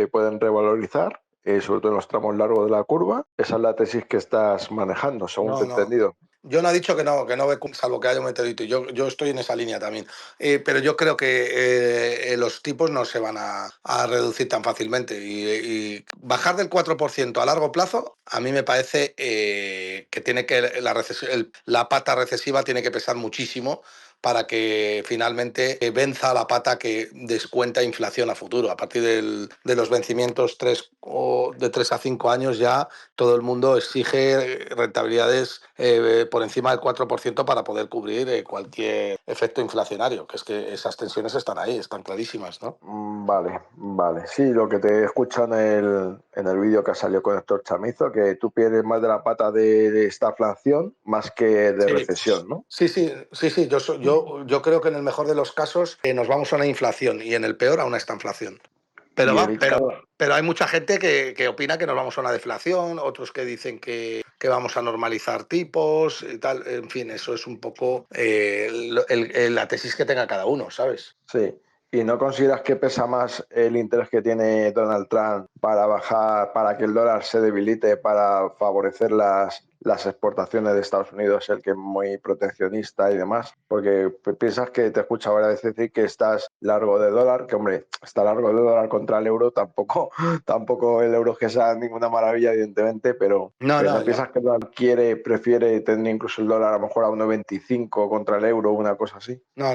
pueden revalorizar, sobre todo en los tramos largos de la curva. Esa es la tesis que estás manejando, según te he No. entendido. Yo no he dicho que no ve, salvo que haya un meteorito. Yo estoy en esa línea también. Pero yo creo que los tipos no se van a reducir tan fácilmente. Y bajar del 4% a largo plazo, a mí me parece que tiene que la pata recesiva tiene que pesar muchísimo para que finalmente venza la pata que descuenta inflación a futuro. A partir de los vencimientos de 3 a 5 años ya todo el mundo exige rentabilidades por encima del 4% para poder cubrir cualquier efecto inflacionario, que es que esas tensiones están ahí, están clarísimas, ¿no? Vale. Sí, lo que te escucho en el vídeo que salió con Héctor Chamizo, que tú pierdes más de la pata de esta inflación más que de Sí, recesión, ¿no? sí. Yo creo que en el mejor de los casos nos vamos a una inflación y en el peor a una estanflación. Pero, Y va, evita, pero hay mucha gente que opina que nos vamos a una deflación, otros que dicen que vamos a normalizar tipos y tal. En fin, eso es un poco la tesis que tenga cada uno, ¿sabes? sí. ¿Y no consideras que pesa más el interés que tiene Donald Trump para bajar, para que el dólar se debilite, para favorecer las exportaciones de Estados Unidos, el que es muy proteccionista y demás? Porque piensas que te escucho varias veces decir que estás largo de dólar, que hombre, está largo de dólar contra el euro, tampoco el euro es que sea ninguna maravilla, evidentemente, pero No, ¿no no. piensas que el dólar prefiere tener incluso el dólar a lo mejor a 1,25 contra el euro, una cosa así? No,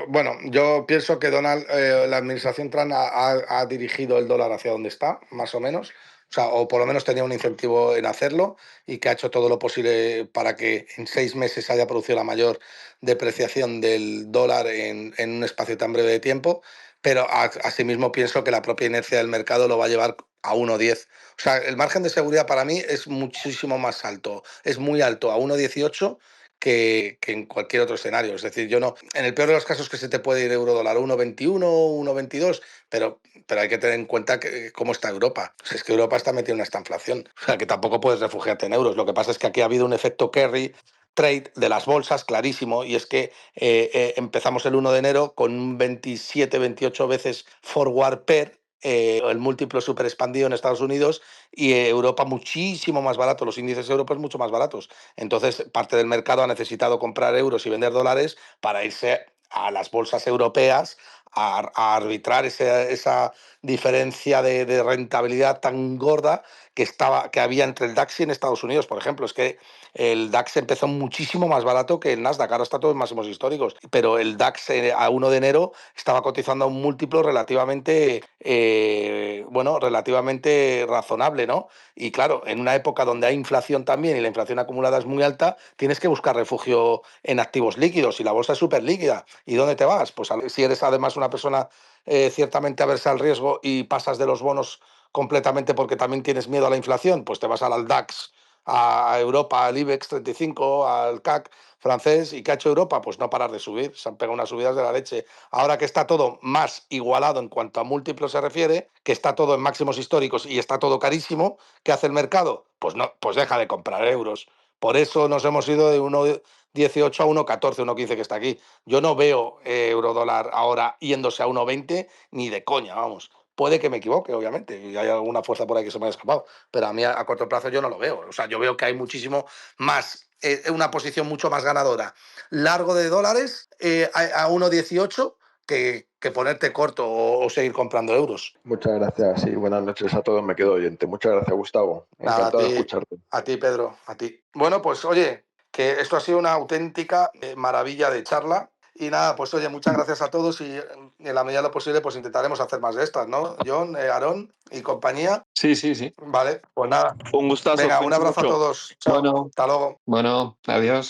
bueno, yo pienso que la administración Trump ha dirigido el dólar hacia donde está, más o menos, o sea, o por lo menos tenía un incentivo en hacerlo y que ha hecho todo lo posible para que en 6 meses haya producido la mayor depreciación del dólar en un espacio tan breve de tiempo, pero asimismo pienso que la propia inercia del mercado lo va a llevar a 1,10. O sea, el margen de seguridad para mí es muchísimo más alto, es muy alto, a 1,18 que en cualquier otro escenario. Es decir, yo no, en el peor de los casos que se te puede ir euro dólar 1,21, 1,22, pero hay que tener en cuenta cómo está Europa. O sea, es que Europa está metida en una estanflación. O sea, que tampoco puedes refugiarte en euros. Lo que pasa es que aquí ha habido un efecto carry trade de las bolsas clarísimo y es que empezamos el 1 de enero con un 27, 28 veces forward pair el múltiplo súper expandido en Estados Unidos y Europa muchísimo más barato, los índices europeos mucho más baratos. Entonces, parte del mercado ha necesitado comprar euros y vender dólares para irse a las bolsas europeas a arbitrar esa diferencia de rentabilidad tan gorda que había entre el DAX y en Estados Unidos, por ejemplo. Es que el DAX empezó muchísimo más barato que el Nasdaq, ahora está todo en máximos históricos, pero el DAX a 1 de enero estaba cotizando a un múltiplo relativamente, relativamente razonable, ¿no? Y claro, en una época donde hay inflación también y la inflación acumulada es muy alta, tienes que buscar refugio en activos líquidos y la bolsa es súper líquida. ¿Y dónde te vas? Pues si eres además una persona ciertamente aversa al riesgo y pasas de los bonos completamente porque también tienes miedo a la inflación, pues te vas al DAX, a Europa, al IBEX 35, al CAC francés. ¿Y qué ha hecho Europa? Pues no parar de subir, se han pegado unas subidas de la leche. Ahora que está todo más igualado en cuanto a múltiplos se refiere, que está todo en máximos históricos y está todo carísimo, ¿qué hace el mercado? Pues no, pues deja de comprar euros. Por eso nos hemos ido de 1,18 a 1,14, 1,15 que está aquí. Yo no veo eurodólar ahora yéndose a 1,20 ni de coña, vamos. Puede que me equivoque, obviamente, y hay alguna fuerza por ahí que se me ha escapado, pero a mí a corto plazo yo no lo veo. O sea, yo veo que hay muchísimo más, una posición mucho más ganadora largo de dólares a 1,18 que ponerte corto o seguir comprando euros. Muchas gracias y buenas noches a todos. Me quedo oyente. Muchas gracias, Gustavo. Nada, Encantado de escucharte. a ti, Pedro, a ti. Bueno, pues oye, que esto ha sido una auténtica maravilla de charla. Y nada, pues oye, muchas gracias a todos y en la medida de lo posible pues intentaremos hacer más de estas, ¿no? John, Aarón y compañía. Sí, sí, sí. Vale, pues nada. Un gustazo. Venga, un cuídense abrazo a mucho. todos. Chao. Bueno, Hasta luego. bueno, adiós.